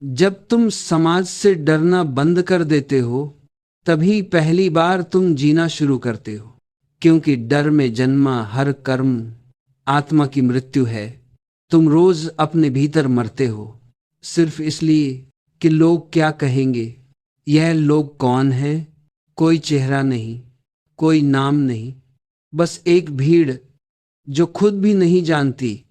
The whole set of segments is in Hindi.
जब तुम समाज से डरना बंद कर देते हो, तभी पहली बार तुम जीना शुरू करते हो। क्योंकि डर में जन्मा हर कर्म आत्मा की मृत्यु है। तुम रोज अपने भीतर मरते हो, सिर्फ इसलिए कि लोग क्या कहेंगे। यह लोग कौन है? कोई चेहरा नहीं, कोई नाम नहीं, बस एक भीड़ जो खुद भी नहीं जानती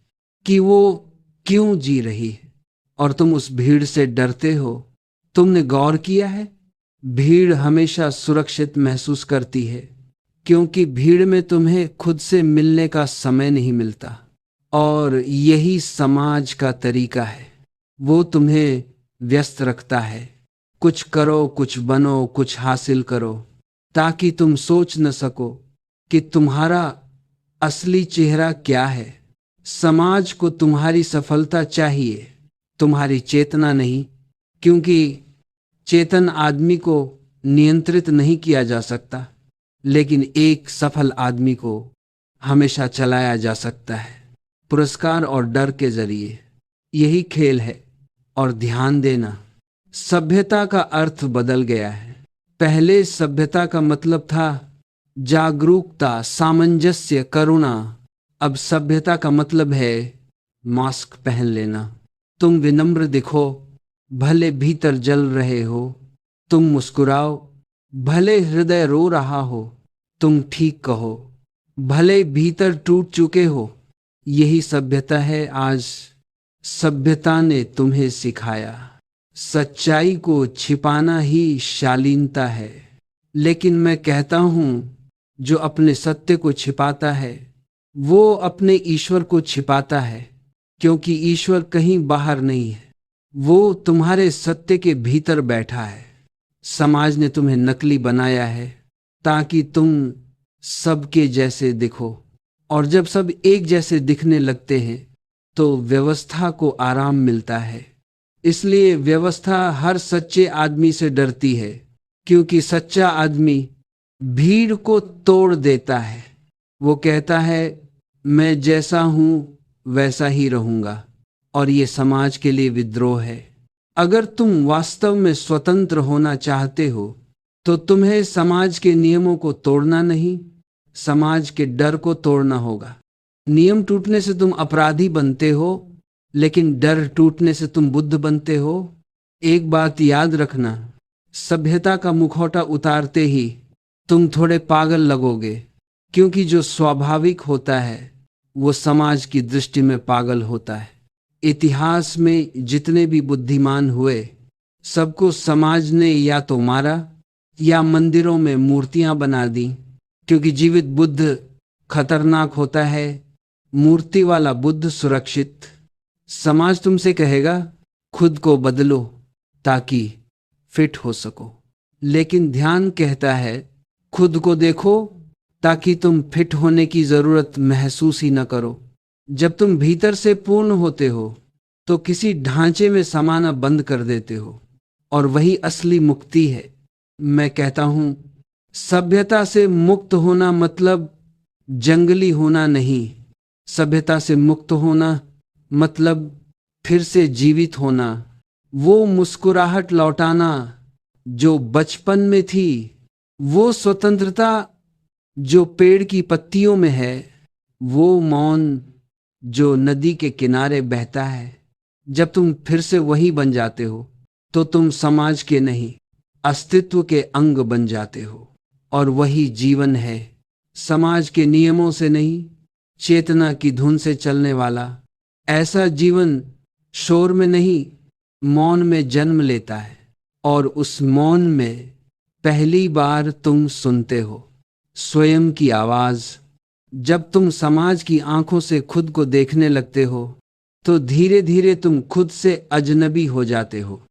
कि वो क्यों जी रही है। और तुम उस भीड़ से डरते हो। तुमने गौर किया है? भीड़ हमेशा सुरक्षित महसूस करती है, क्योंकि भीड़ में तुम्हें खुद से मिलने का समय नहीं मिलता। और यही समाज का तरीका है। वो तुम्हें व्यस्त रखता है। कुछ करो, कुछ बनो, कुछ हासिल करो, ताकि तुम सोच न सको कि तुम्हारा असली चेहरा क्या है। समाज को तुम्हारी सफलता चाहिए, तुम्हारी चेतना नहीं। क्योंकि चेतन आदमी को नियंत्रित नहीं किया जा सकता, लेकिन एक सफल आदमी को हमेशा चलाया जा सकता है, पुरस्कार और डर के जरिए। यही खेल है। और ध्यान देना, सभ्यता का अर्थ बदल गया है। पहले सभ्यता का मतलब था जागरूकता, सामंजस्य, करुणा। अब सभ्यता का मतलब है मास्क पहन लेना। तुम विनम्र दिखो, भले भीतर जल रहे हो। तुम मुस्कुराओ, भले हृदय रो रहा हो। तुम ठीक कहो, भले भीतर टूट चुके हो। यही सभ्यता है आज। सभ्यता ने तुम्हें सिखाया सच्चाई को छिपाना ही शालीनता है। लेकिन मैं कहता हूं, जो अपने सत्य को छिपाता है वो अपने ईश्वर को छिपाता है। क्योंकि ईश्वर कहीं बाहर नहीं है, वो तुम्हारे सत्य के भीतर बैठा है। समाज ने तुम्हें नकली बनाया है ताकि तुम सबके जैसे दिखो। और जब सब एक जैसे दिखने लगते हैं तो व्यवस्था को आराम मिलता है। इसलिए व्यवस्था हर सच्चे आदमी से डरती है, क्योंकि सच्चा आदमी भीड़ को तोड़ देता है। वो कहता है, मैं जैसा हूं वैसा ही रहूंगा। और ये समाज के लिए विद्रोह है। अगर तुम वास्तव में स्वतंत्र होना चाहते हो तो तुम्हें समाज के नियमों को तोड़ना नहीं, समाज के डर को तोड़ना होगा। नियम टूटने से तुम अपराधी बनते हो, लेकिन डर टूटने से तुम बुद्ध बनते हो। एक बात याद रखना, सभ्यता का मुखौटा उतारते ही तुम थोड़े पागल लगोगे। क्योंकि जो स्वाभाविक होता है वो समाज की दृष्टि में पागल होता है। इतिहास में जितने भी बुद्धिमान हुए, सबको समाज ने या तो मारा या मंदिरों में मूर्तियां बना दी। क्योंकि जीवित बुद्ध खतरनाक होता है, मूर्ति वाला बुद्ध सुरक्षित। समाज तुमसे कहेगा खुद को बदलो ताकि फिट हो सको, लेकिन ध्यान कहता है खुद को देखो ताकि तुम फिट होने की जरूरत महसूस ही न करो। जब तुम भीतर से पूर्ण होते हो तो किसी ढांचे में समाना बंद कर देते हो, और वही असली मुक्ति है। मैं कहता हूं, सभ्यता से मुक्त होना मतलब जंगली होना नहीं। सभ्यता से मुक्त होना मतलब फिर से जीवित होना, वो मुस्कुराहट लौटाना जो बचपन में थी, वो स्वतंत्रता जो पेड़ की पत्तियों में है, वो मौन जो नदी के किनारे बहता है। जब तुम फिर से वही बन जाते हो तो तुम समाज के नहीं, अस्तित्व के अंग बन जाते हो। और वही जीवन है, समाज के नियमों से नहीं, चेतना की धुन से चलने वाला। ऐसा जीवन शोर में नहीं, मौन में जन्म लेता है। और उस मौन में पहली बार तुम सुनते हो स्वयं की आवाज। जब तुम समाज की आंखों से खुद को देखने लगते हो तो धीरे धीरे तुम खुद से अजनबी हो जाते हो।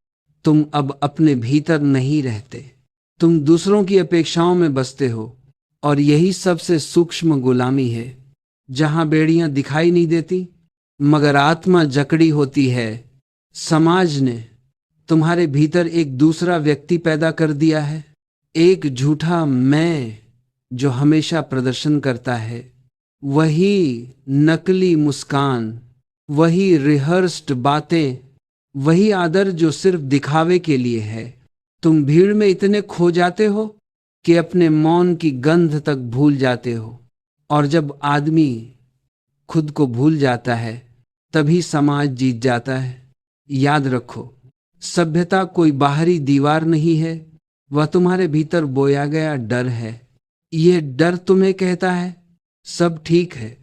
तुम अब अपने भीतर नहीं रहते, तुम दूसरों की अपेक्षाओं में बसते हो। और यही सबसे सूक्ष्म गुलामी है, जहां बेड़ियां दिखाई नहीं देती मगर आत्मा जकड़ी होती है। समाज ने तुम्हारे भीतर एक दूसरा व्यक्ति पैदा कर दिया है, एक झूठा मैं जो हमेशा प्रदर्शन करता है। वही नकली मुस्कान, वही रिहर्स्ड बातें वही आदर जो सिर्फ दिखावे के लिए है। तुम भीड़ में इतने खो जाते हो कि अपने मौन की गंध तक भूल जाते हो, और जब आदमी खुद को भूल जाता है तभी समाज जीत जाता है। याद रखो, सभ्यता कोई बाहरी दीवार नहीं है, वह तुम्हारे भीतर बोया गया डर है। यह डर तुम्हें कहता है सब ठीक है,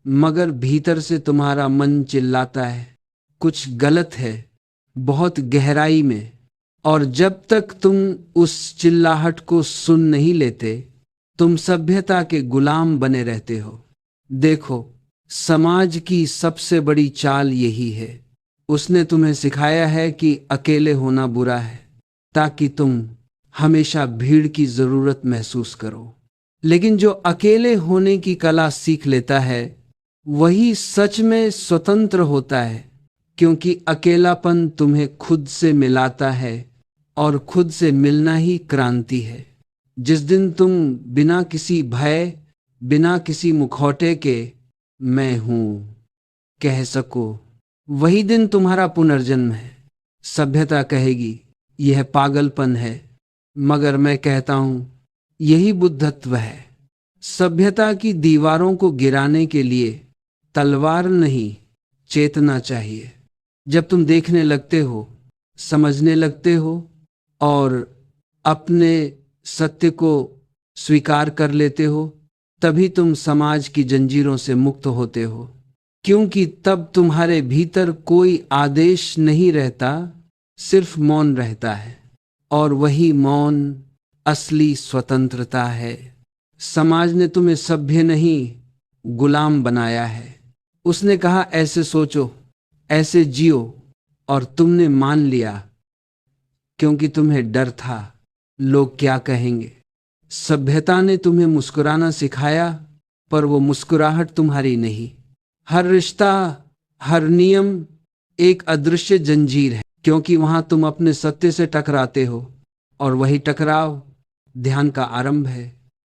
मगर भीतर से तुम्हारा मन चिल्लाता है कुछ गलत है, बहुत गहराई में। और जब तक तुम उस चिल्लाहट को सुन नहीं लेते, तुम सभ्यता के गुलाम बने रहते हो। देखो, समाज की सबसे बड़ी चाल यही है। उसने तुम्हें सिखाया है कि अकेले होना बुरा है, ताकि तुम हमेशा भीड़ की जरूरत महसूस करो। लेकिन जो अकेले होने की कला सीख लेता है वही सच में स्वतंत्र होता है, क्योंकि अकेलापन तुम्हें खुद से मिलाता है, और खुद से मिलना ही क्रांति है। जिस दिन तुम बिना किसी भय, बिना किसी मुखौटे के मैं हूं कह सको, वही दिन तुम्हारा पुनर्जन्म है। सभ्यता कहेगी यह पागलपन है, मगर मैं कहता हूं यही बुद्धत्व है। सभ्यता की दीवारों को गिराने के लिए तलवार नहीं, चेतना चाहिए। जब तुम देखने लगते हो, समझने लगते हो और अपने सत्य को स्वीकार कर लेते हो, तभी तुम समाज की जंजीरों से मुक्त होते हो। क्योंकि तब तुम्हारे भीतर कोई आदेश नहीं रहता, सिर्फ मौन रहता है, और वही मौन असली स्वतंत्रता है। समाज ने तुम्हें सभ्य नहीं, गुलाम बनाया है। उसने कहा ऐसे सोचो, ऐसे जियो, और तुमने मान लिया, क्योंकि तुम्हें डर था लोग क्या कहेंगे। सभ्यता ने तुम्हें मुस्कुराना सिखाया, पर वो मुस्कुराहट तुम्हारी नहीं। हर रिश्ता, हर नियम एक अदृश्य जंजीर है, क्योंकि वहां तुम अपने सत्य से टकराते हो, और वही टकराव ध्यान का आरंभ है।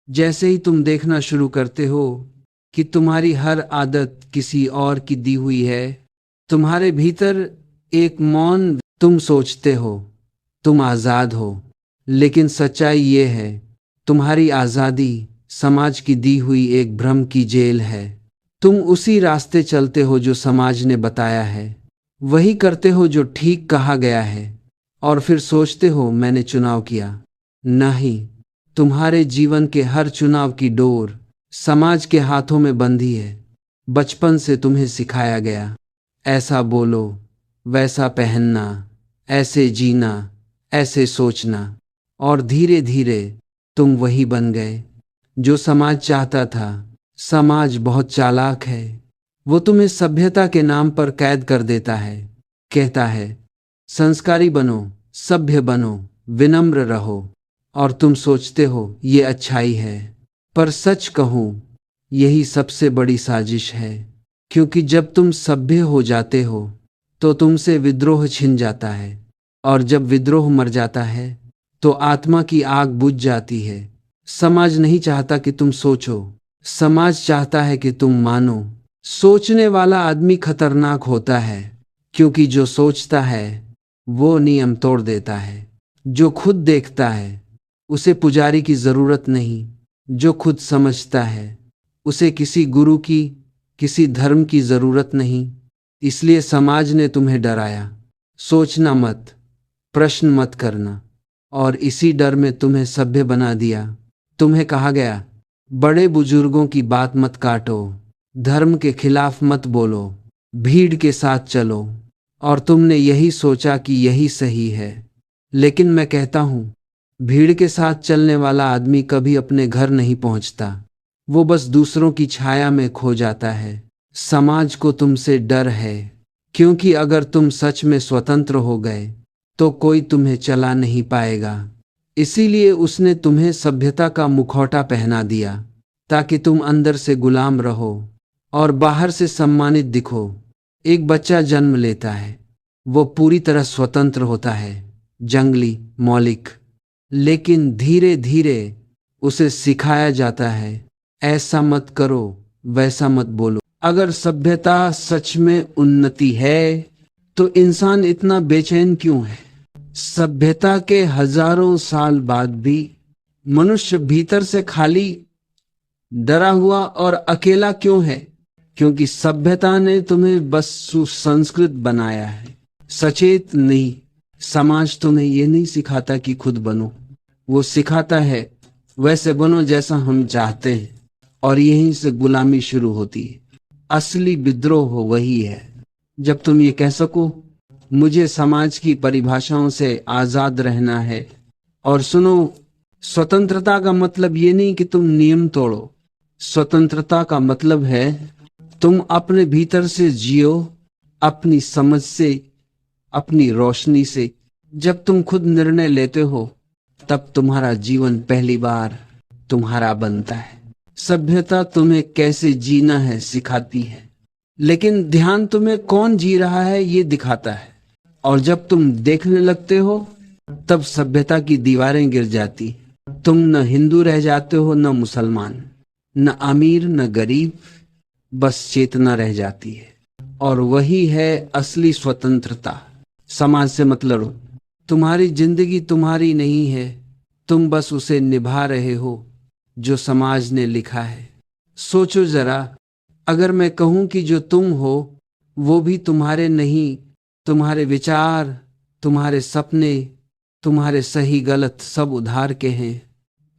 जैसे ही तुम देखना शुरू करते हो कि तुम्हारी हर आदत किसी और की दी हुई है, तुम्हारे भीतर एक मौन, तुम सोचते हो तुम आजाद हो, लेकिन सच्चाई ये है तुम्हारी आजादी समाज की दी हुई एक भ्रम की जेल है। तुम उसी रास्ते चलते हो जो समाज ने बताया है, वही करते हो जो ठीक कहा गया है, और फिर सोचते हो मैंने चुनाव किया। नहीं, तुम्हारे जीवन के हर चुनाव की डोर समाज के हाथों में बंधी है। बचपन से तुम्हें सिखाया गया, ऐसा बोलो, वैसा पहनना, ऐसे जीना, ऐसे सोचना, और धीरे धीरे तुम वही बन गए जो समाज चाहता था। समाज बहुत चालाक है, वो तुम्हें सभ्यता के नाम पर कैद कर देता है। कहता है संस्कारी बनो, सभ्य बनो, विनम्र रहो, और तुम सोचते हो ये अच्छाई है। पर सच कहूं, यही सबसे बड़ी साजिश है, क्योंकि जब तुम सभ्य हो जाते हो तो तुमसे विद्रोह छिन जाता है, और जब विद्रोह मर जाता है तो आत्मा की आग बुझ जाती है। समाज नहीं चाहता कि तुम सोचो, समाज चाहता है कि तुम मानो। सोचने वाला आदमी खतरनाक होता है, क्योंकि जो सोचता है वो नियम तोड़ देता है। जो खुद देखता है उसे पुजारी की जरूरत नहीं, जो खुद समझता है उसे किसी गुरु की, किसी धर्म की जरूरत नहीं। इसलिए समाज ने तुम्हें डराया, सोचना मत, प्रश्न मत करना, और इसी डर में तुम्हें सभ्य बना दिया। तुम्हें कहा गया बड़े बुजुर्गों की बात मत काटो, धर्म के खिलाफ मत बोलो, भीड़ के साथ चलो, और तुमने यही सोचा कि यही सही है। लेकिन मैं कहता हूं, भीड़ के साथ चलने वाला आदमी कभी अपने घर नहीं पहुंचता, वो बस दूसरों की छाया में खो जाता है। समाज को तुमसे डर है, क्योंकि अगर तुम सच में स्वतंत्र हो गए तो कोई तुम्हें चला नहीं पाएगा। इसीलिए उसने तुम्हें सभ्यता का मुखौटा पहना दिया, ताकि तुम अंदर से गुलाम रहो और बाहर से सम्मानित दिखो। एक बच्चा जन्म लेता है, वो पूरी तरह स्वतंत्र होता है, जंगली, मौलिक, लेकिन धीरे धीरे उसे सिखाया जाता है ऐसा मत करो, वैसा मत बोलो। अगर सभ्यता सच में उन्नति है तो इंसान इतना बेचैन क्यों है? सभ्यता के हजारों साल बाद भी मनुष्य भीतर से खाली, डरा हुआ और अकेला क्यों है? क्योंकि सभ्यता ने तुम्हें बस सुसंस्कृत बनाया है, सचेत नहीं। समाज तुम्हें ये नहीं सिखाता कि खुद बनो, वो सिखाता है वैसे बनो जैसा हम चाहते हैं, और यहीं से गुलामी शुरू होती है। असली विद्रोह वही है जब तुम ये कह सको मुझे समाज की परिभाषाओं से आजाद रहना है। और सुनो, स्वतंत्रता का मतलब ये नहीं कि तुम नियम तोड़ो। स्वतंत्रता का मतलब है तुम अपने भीतर से जियो, अपनी समझ से, अपनी रोशनी से। जब तुम खुद निर्णय लेते हो तब तुम्हारा जीवन पहली बार तुम्हारा बनता है। सभ्यता तुम्हें कैसे जीना है सिखाती है, लेकिन ध्यान तुम्हें कौन जी रहा है ये दिखाता है। और जब तुम देखने लगते हो तब सभ्यता की दीवारें गिर जाती। तुम न हिंदू रह जाते हो, न मुसलमान, न अमीर न गरीब, बस चेतना रह जाती है। और वही है असली स्वतंत्रता। समाज से मत लड़ो, तुम्हारी जिंदगी तुम्हारी नहीं है, तुम बस उसे निभा रहे हो जो समाज ने लिखा है। सोचो जरा, अगर मैं कहूं कि जो तुम हो वो भी तुम्हारे नहीं, तुम्हारे विचार, तुम्हारे सपने, तुम्हारे सही गलत सब उधार के हैं।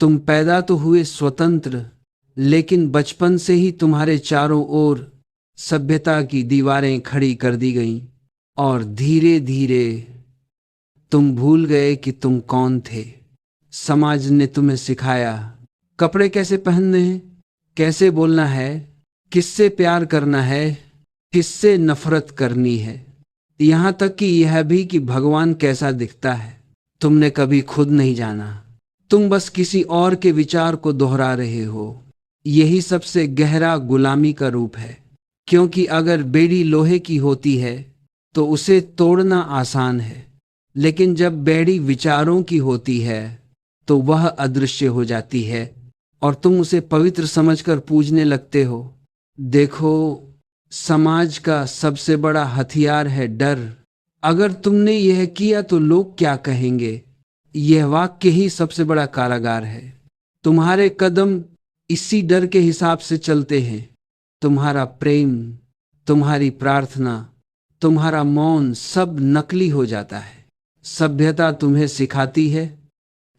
तुम पैदा तो हुए स्वतंत्र, लेकिन बचपन से ही तुम्हारे चारों ओर सभ्यता की दीवारें खड़ी कर दी गईं, और धीरे धीरे तुम भूल गए कि तुम कौन थे। समाज ने तुम्हें सिखाया कपड़े कैसे पहनने हैं, कैसे बोलना है, किससे प्यार करना है, किससे नफरत करनी है, यहां तक कि यह भी कि भगवान कैसा दिखता है तुमने कभी खुद नहीं जाना। तुम बस किसी और के विचार को दोहरा रहे हो। यही सबसे गहरा गुलामी का रूप है, क्योंकि अगर बेड़ी लोहे की होती है तो उसे तोड़ना आसान है, लेकिन जब बेड़ी विचारों की होती है तो वह अदृश्य हो जाती है और तुम उसे पवित्र समझकर पूजने लगते हो। देखो, समाज का सबसे बड़ा हथियार है डर। अगर तुमने यह किया तो लोग क्या कहेंगे, यह वाक्य ही सबसे बड़ा कारागार है। तुम्हारे कदम इसी डर के हिसाब से चलते हैं। तुम्हारा प्रेम, तुम्हारी प्रार्थना, तुम्हारा मौन सब नकली हो जाता है। सभ्यता तुम्हें सिखाती है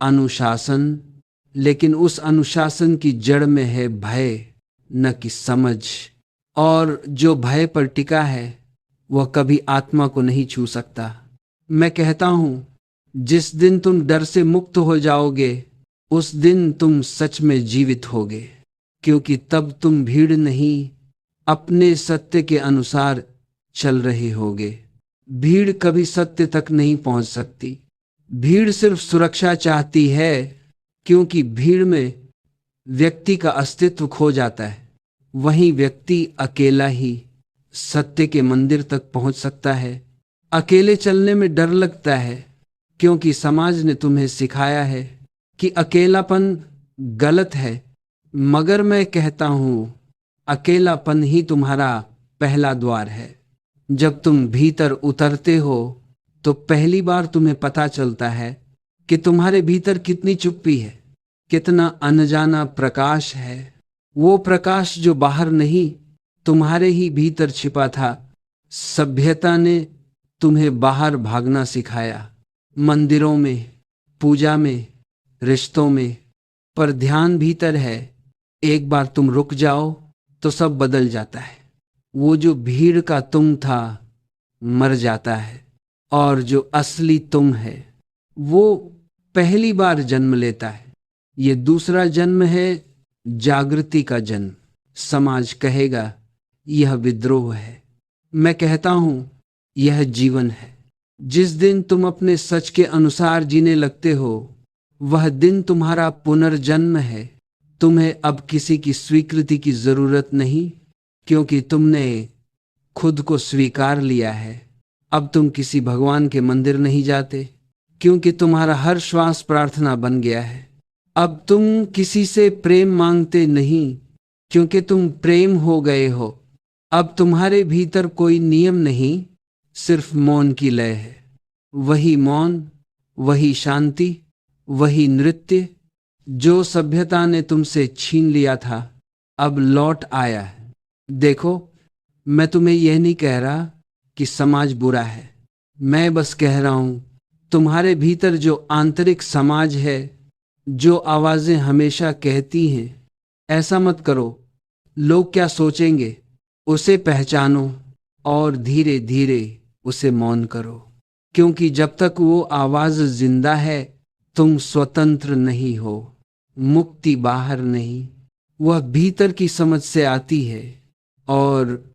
अनुशासन, लेकिन उस अनुशासन की जड़ में है भय, न कि समझ। और जो भय पर टिका है वह कभी आत्मा को नहीं छू सकता। मैं कहता हूं, जिस दिन तुम डर से मुक्त हो जाओगे उस दिन तुम सच में जीवित होगे, क्योंकि तब तुम भीड़ नहीं, अपने सत्य के अनुसार चल रहे होगे। भीड़ कभी सत्य तक नहीं पहुंच सकती। भीड़ सिर्फ सुरक्षा चाहती है, क्योंकि भीड़ में व्यक्ति का अस्तित्व खो जाता है। वहीं व्यक्ति अकेला ही सत्य के मंदिर तक पहुंच सकता है। अकेले चलने में डर लगता है, क्योंकि समाज ने तुम्हें सिखाया है कि अकेलापन गलत है। मगर मैं कहता हूं, अकेलापन ही तुम्हारा पहला द्वार है। जब तुम भीतर उतरते हो तो पहली बार तुम्हें पता चलता है कि तुम्हारे भीतर कितनी चुप्पी है, कितना अनजाना प्रकाश है। वो प्रकाश जो बाहर नहीं, तुम्हारे ही भीतर छिपा था। सभ्यता ने तुम्हें बाहर भागना सिखाया, मंदिरों में, पूजा में, रिश्तों में, पर ध्यान भीतर है। एक बार तुम रुक जाओ तो सब बदल जाता है। वो जो भीड़ का तुम था मर जाता है, और जो असली तुम है वो पहली बार जन्म लेता है। ये दूसरा जन्म है जागृति का जन्म। समाज कहेगा यह विद्रोह है, मैं कहता हूं यह जीवन है। जिस दिन तुम अपने सच के अनुसार जीने लगते हो वह दिन तुम्हारा पुनर्जन्म है। तुम्हें अब किसी की स्वीकृति की जरूरत नहीं, क्योंकि तुमने खुद को स्वीकार लिया है। अब तुम किसी भगवान के मंदिर नहीं जाते, क्योंकि तुम्हारा हर श्वास प्रार्थना बन गया है। अब तुम किसी से प्रेम मांगते नहीं, क्योंकि तुम प्रेम हो गए हो। अब तुम्हारे भीतर कोई नियम नहीं, सिर्फ मौन की लय है। वही मौन, वही शांति, वही नृत्य जो सभ्यता ने तुमसे छीन लिया था, अब लौट आया है। देखो, मैं तुम्हें यह नहीं कह रहा कि समाज बुरा है। मैं बस कह रहा हूं, तुम्हारे भीतर जो आंतरिक समाज है, जो आवाजें हमेशा कहती हैं ऐसा मत करो, लोग क्या सोचेंगे, उसे पहचानो और धीरे धीरे उसे मौन करो। क्योंकि जब तक वो आवाज जिंदा है, तुम स्वतंत्र नहीं हो। मुक्ति बाहर नहीं, वह भीतर की समझ से आती है। और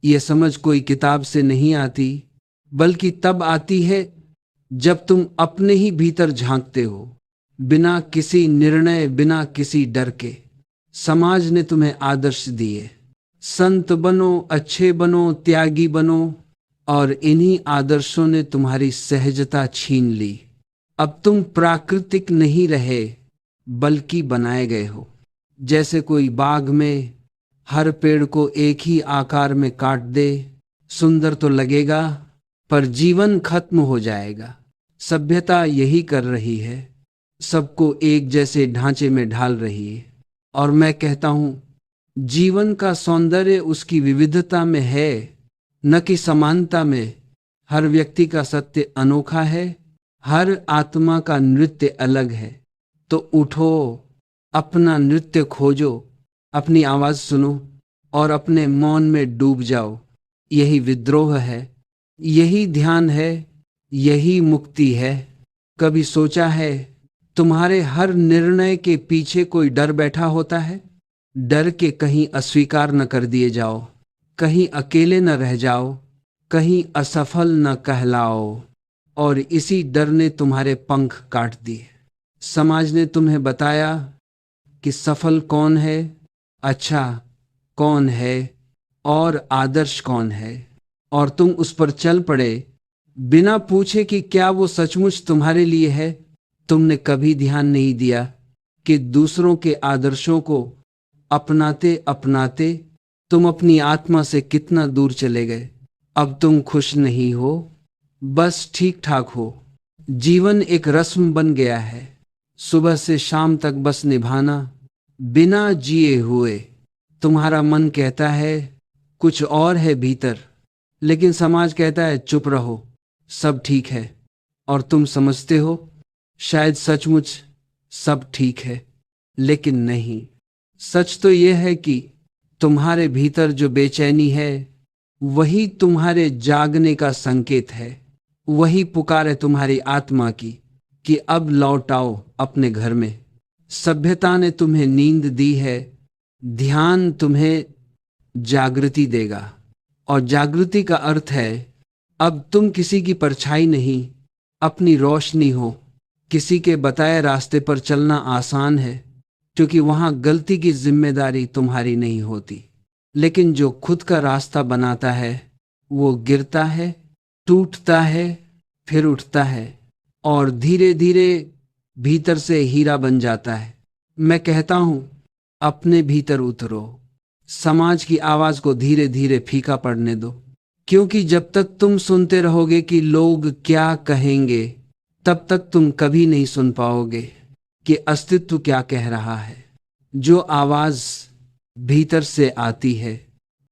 यह समझ कोई किताब से नहीं आती, बल्कि तब आती है जब तुम अपने ही भीतर झांकते हो, बिना किसी निर्णय, बिना किसी डर के। समाज ने तुम्हें आदर्श दिए, संत बनो, अच्छे बनो, त्यागी बनो, और इन्हीं आदर्शों ने तुम्हारी सहजता छीन ली। अब तुम प्राकृतिक नहीं रहे, बल्कि बनाए गए हो। जैसे कोई बाग में हर पेड़ को एक ही आकार में काट दे, सुंदर तो लगेगा पर जीवन खत्म हो जाएगा। सभ्यता यही कर रही है, सबको एक जैसे ढांचे में ढाल रही है। और मैं कहता हूं, जीवन का सौंदर्य उसकी विविधता में है, न कि समानता में। हर व्यक्ति का सत्य अनोखा है, हर आत्मा का नृत्य अलग है। तो उठो, अपना नृत्य खोजो, अपनी आवाज सुनो और अपने मौन में डूब जाओ। यही विद्रोह है, यही ध्यान है, यही मुक्ति है। कभी सोचा है, तुम्हारे हर निर्णय के पीछे कोई डर बैठा होता है? डर के कहीं अस्वीकार न कर दिए जाओ, कहीं अकेले न रह जाओ, कहीं असफल न कहलाओ। और इसी डर ने तुम्हारे पंख काट दिए। समाज ने तुम्हें बताया कि सफल कौन है, अच्छा कौन है और आदर्श कौन है, और तुम उस पर चल पड़े बिना पूछे कि क्या वो सचमुच तुम्हारे लिए है। तुमने कभी ध्यान नहीं दिया कि दूसरों के आदर्शों को अपनाते अपनाते तुम अपनी आत्मा से कितना दूर चले गए। अब तुम खुश नहीं हो, बस ठीक ठाक हो। जीवन एक रस्म बन गया है, सुबह से शाम तक बस निभाना, बिना जिए हुए। तुम्हारा मन कहता है कुछ और है भीतर, लेकिन समाज कहता है चुप रहो, सब ठीक है। और तुम समझते हो शायद सचमुच सब ठीक है, लेकिन नहीं। सच तो यह है कि तुम्हारे भीतर जो बेचैनी है, वही तुम्हारे जागने का संकेत है। वही पुकार है तुम्हारी आत्मा की कि अब लौट आओ अपने घर में। सभ्यता ने तुम्हें नींद दी है, ध्यान तुम्हें जागृति देगा। और जागृति का अर्थ है अब तुम किसी की परछाई नहीं, अपनी रोशनी हो। किसी के बताए रास्ते पर चलना आसान है, क्योंकि वहां गलती की जिम्मेदारी तुम्हारी नहीं होती। लेकिन जो खुद का रास्ता बनाता है, वो गिरता है, टूटता है, फिर उठता है और धीरे धीरे भीतर से हीरा बन जाता है। मैं कहता हूं, अपने भीतर उतरो, समाज की आवाज को धीरे धीरे फीका पड़ने दो। क्योंकि जब तक तुम सुनते रहोगे कि लोग क्या कहेंगे, तब तक तुम कभी नहीं सुन पाओगे कि अस्तित्व क्या कह रहा है। जो आवाज भीतर से आती है,